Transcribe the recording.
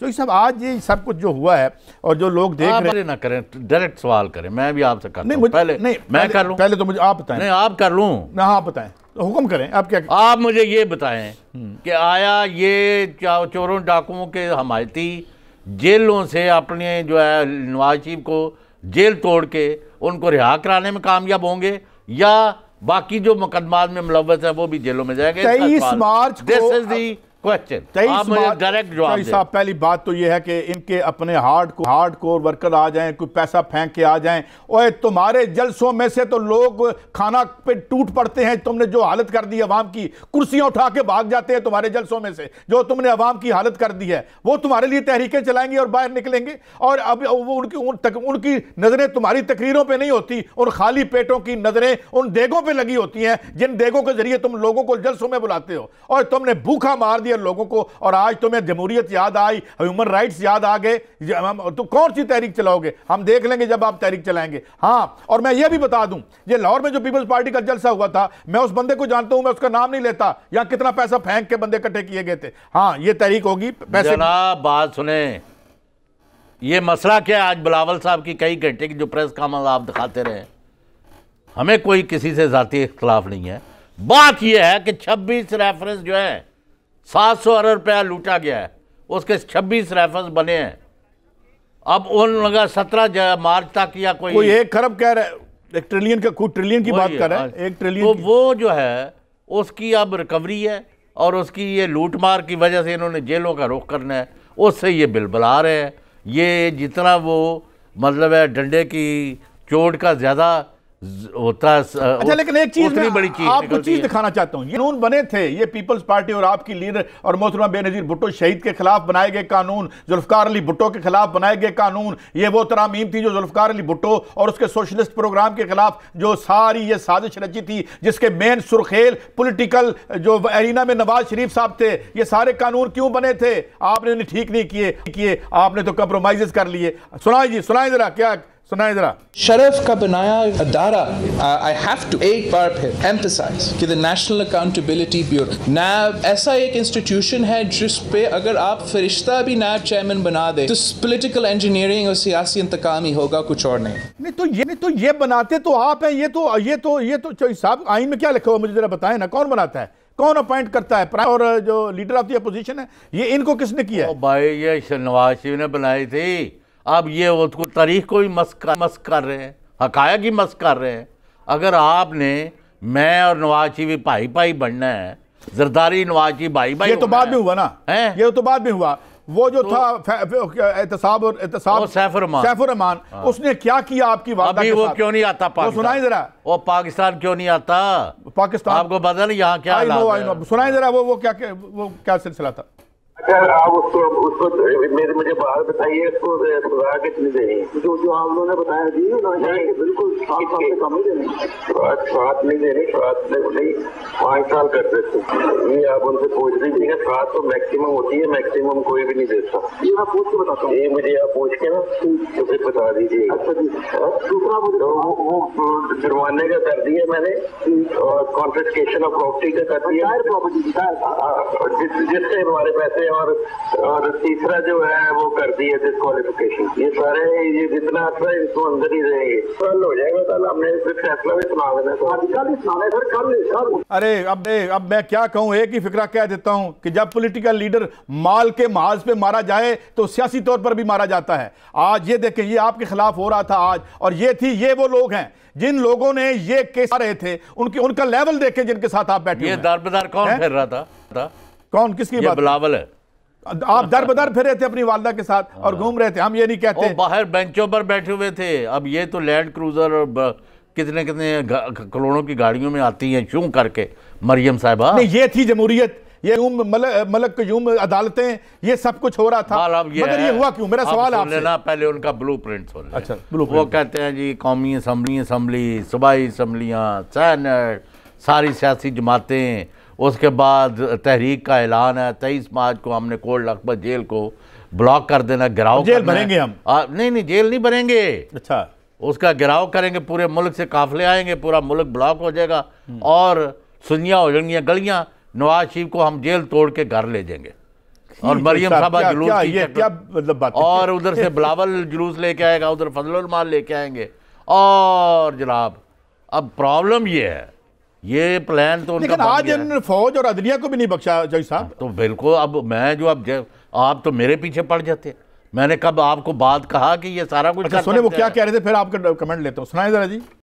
تو صاحب آج یہ سب کچھ جو ہوا ہے اور جو لوگ دیکھ رہے ہیں، نہ کریں ڈائریکٹ سوال کریں، میں بھی آپ سے کرتا ہوں. پہلے میں کر لوں؟ پہلے تو مجھے آپ بتائیں. نہیں آپ کر لوں. ہاں آپ بتائیں، حکم کریں. آپ کیا آپ مجھے یہ بتائیں کہ آیا یہ چوروں ڈاکوؤں کے حمایتی جیلوں سے اپنے جو ہے نواز شریف کو جیل توڑ کے ان کو رہا کرانے میں کامیاب ہوں گے، یا باقی جو مقدمات میں ملوث ہیں وہ بھی جیلوں میں جائیں گے؟ 23 مارچ کو دس از دی کوسچن. آپ مجھے ڈائریکٹ جواب دیں. صاحب پہلی بات تو یہ ہے کہ ان کے اپنے ہارڈ کور ورکر آ جائیں، کوئی پیسہ پھینک کے آ جائیں. اوہ تمہارے جلسوں میں سے تو لوگ کھانا پہ ٹوٹ پڑتے ہیں. تم نے جو حالت کر دی عوام کی، کرسیاں اٹھا کے بھاگ جاتے ہیں تمہارے جلسوں میں سے. جو تم نے عوام کی حالت کر دی ہے وہ تمہارے لیے تحریکیں چلائیں گے اور باہر نکلیں گے. اور اب ان کی نظریں تمہاری تقریروں پہ نہیں ہوتی، ان خالی پیٹوں کی نظریں ان دیگوں پہ لگی ہوتی ہیں جن دیگوں کے ذریعے تم لوگوں کو جلسوں میں بلاتے ہو. اور تم نے بھوکا مار دیا لوگوں کو، اور آج تمہیں جمہوریت یاد آئی، ہیومن رائٹس یاد آ گئے. تو کون سی تحریک چلاؤ گے؟ ہم دیکھ لیں گے جب آپ تحریک چلائیں گے. ہاں، اور میں یہ بھی بتا دوں، یہ لاہور میں جو پیپلز پارٹی کا جلسہ ہوا تھا، میں اس بندے کو جانتا ہوں، میں اس کا نام نہیں لیتا، یا کتنا پیسہ پھینک کے بندے کٹھے کیے گئے تھے. ہاں یہ تحریک ہوگی. جناب بات سنیں، یہ مسئلہ کیا ہے؟ آج بلاول صاحب کی کئی گھنٹے کی جو پریس کانفرنس آپ دکھاتے رہے، ہمیں کوئی کسی سے ذاتی اختلاف نہیں ہے. بات یہ ہے کہ 26 ریفرنس جو ہے 700 ارب روپیہ لوٹا گیا ہے، اس کے 26 ریفرنس بنے ہیں. اب ان لگا 17 مارچ تک یا کوئی 1 کھرب کہہ رہے ہیں، 1 ٹریلین کا کوئی ٹریلین کی بات کر رہے ہیں، 1 ٹریلین. تو وہ جو ہے اس کی اب ریکوری ہے، اور اس کی یہ لوٹ مار کی وجہ سے انہوں نے جیلوں کا رخ کرنا ہے. اس سے یہ بل بلا رہے ہیں. یہ جتنا وہ مطلب ہے ڈنڈے کی چوٹ کا زیادہ ہوتا ہے. اچھا لیکن ایک چیز میں بڑی چیز آپ کو چیز دکھانا چاہتا ہوں. یہ قانون بنے تھے، یہ پیپلز پارٹی اور آپ کی لیڈر اور محترمہ بے نظیر بھٹو شہید کے خلاف بنائے گئے قانون، ذوالفقار علی بھٹو کے خلاف بنائے گئے قانون. یہ وہ ترامیم تھی جو ذوالفقار علی بھٹو اور اس کے سوشلسٹ پروگرام کے خلاف جو ساری یہ سازش رچی تھی، جس کے مین سرخیل پولیٹیکل جو ایرینا میں نواز شریف صاحب تھے. یہ سارے قانون کیوں بنے تھے؟ آپ نے انہیں ٹھیک نہیں کیے، آپ نے تو کمپرومائزز کر لیے. سنائیں جی، سنائیں ذرا، کیا سنائیں ذرا. شرف کا بنایا ادارہ، I have to ایک بار پھر emphasize کہ the National Accountability Bureau NAB ایسا ایک انسٹیٹیوشن ہے جس پہ اگر آپ فرشتہ بھی نیب چیئرمین بنا دیں تو پولیٹیکل انجینئرنگ اور سیاسی انتقام ہی ہوگا، کچھ اور نہیں. نہیں تو یہ بناتے تو آپ ہیں. یہ تو صاحب آئین میں کیا لکھا ہوا مجھے ذرا بتائیں نا، کون بناتا ہے، کون اپوائنٹ کرتا ہے؟ اور جو لیڈر آف دی اپوزیشن ہے، یہ ان کو کس نے کیا ہے؟ بھائی یہ نواز شریف نے بنائی تھی. اب یہ وہ تاریخ کو بھی مسخ کر رہے ہیں، حقائق ہی مسخ کر رہے ہیں. اگر آپ نے میں اور نواز شریف بھائی بننا ہے، زرداری نواز شریف بھائی یہ تو بعد میں ہوا نا، یہ تو بعد میں ہوا. وہ جو تھا احتساب سیف الرحمان، اس نے کیا کیا آپ کی والدہ کے ساتھ؟ وہ کیوں نہیں آتا پاکستان؟ سنائیں ذرا. وہ پاکستان کیوں نہیں آتا؟ پاکستان آپ کو پتا نہیں یہاں کیا حالات ہے. سنائیں ذرا وہ کیا سلسلہ تھا. آپ اس کو مجھے بات بتائیے، اس کو سزا کتنی دینی ہے؟ جو آپ لوگوں نے بتایا جی بالکل 7 سال سے کم ہی دینی. 7 نہیں دینی، 7 نہیں 5 سال کر دیتے. یہ آپ ان سے پوچھ لیجیے گا. 7 تو میکسیمم ہوتی ہے، میکسیمم کوئی بھی نہیں دیتا. یہ میں پوچھ کے بتاتا ہوں. یہ مجھے آپ پوچھ کے نا اسے بتا دیجیے. اچھا جی. دوسرا وہ جرمانے کا کر دیا میں نے، اور کانفسکیشن آف پراپرٹی کا کر دیا، جس سے ہمارے پیسے، اور تیسرا جو ہے وہ کر دی ہے ڈسکوالیفیکیشن. یہ سارے یہ جتنا اثر ہے اس کو اندر ہی رہیں گے. کل ہو جائے گا، کل ہم نے فیصلہ بھی سنا دینا. کل ہی سنا ہے سر، کل. ارے اب میں کیا کہوں، ایک ہی فکرہ کہہ دیتا ہوں کہ جب پولیٹیکل لیڈر مال کے محاذ پہ مارا جائے تو سیاسی طور پر بھی مارا جاتا ہے. آج یہ دیکھیں، یہ آپ کے خلاف ہو رہا تھا آج، اور یہ وہ لوگ ہیں جن لوگوں نے یہ کیس آ رہے تھے، ان کا لیول دیکھیں جن کے ساتھ آپ بیٹھے ہوئے ہیں. یہ دار بدار کون پھر رہا تھا؟ کون؟ کس کی بات؟ بلاول ہے. آپ در بدر پھر رہے تھے اپنی والدہ کے ساتھ اور گھوم رہے تھے. ہم یہ نہیں کہتے وہ باہر بینچوں پر بیٹھے ہوئے تھے. اب یہ تو لینڈ کروزر اور کتنے کروڑوں کی گاڑیوں میں آتی ہیں شوں کر کے مریم صاحبہ. نہیں، یہ تھی جمہوریت، یہ ملک قیوم عدالتیں، یہ سب کچھ ہو رہا تھا. مگر یہ ہوا کیوں؟ میرا سوال آپ سے. پہلے ان کا بلو پرنٹ سن لیں. اچھا، وہ کہتے ہیں جی قومی اسمبلی، صوبائی اسمبلیاں، سینٹ، ساری سیاسی جماعتیں. اس کے بعد تحریک کا اعلان ہے 23 مارچ کو ہم نے کولڈ لکھپت جیل کو بلاک کر دینا، گراؤ جیل بھریں گے ہم. نہیں جیل نہیں بھریں گے. اچھا. اس کا گراؤ کریں گے، پورے ملک سے قافلے آئیں گے، پورا ملک بلاک ہو جائے گا اور سنیاں ہو جائیں گی گلیاں. نواز شریف کو ہم جیل توڑ کے گھر لے جائیں گے. اور مریم صاحبہ جلوس کی کیا مطلب بات ہے؟ اور ادھر سے بلاول جلوس لے کے آئے گا، ادھر فضل المال لے کے آئیں گے، اور جناب اب پرابلم یہ ہے، یہ پلان تو ان کا لیکن بن آج گیا ہے۔ انہوں نے فوج اور عدلیہ کو بھی نہیں بخشا جج صاحب۔ تو بالکل، اب میں جو آپ تو میرے پیچھے پڑ جاتے، میں نے کب آپ کو بات کہا کہ یہ سارا کچھ کر سنیں وہ سکتے کیا ہیں؟ کہہ رہے تھے، پھر آپ کا کمنٹ لیتا ہوں، سنائیں ذرا جی۔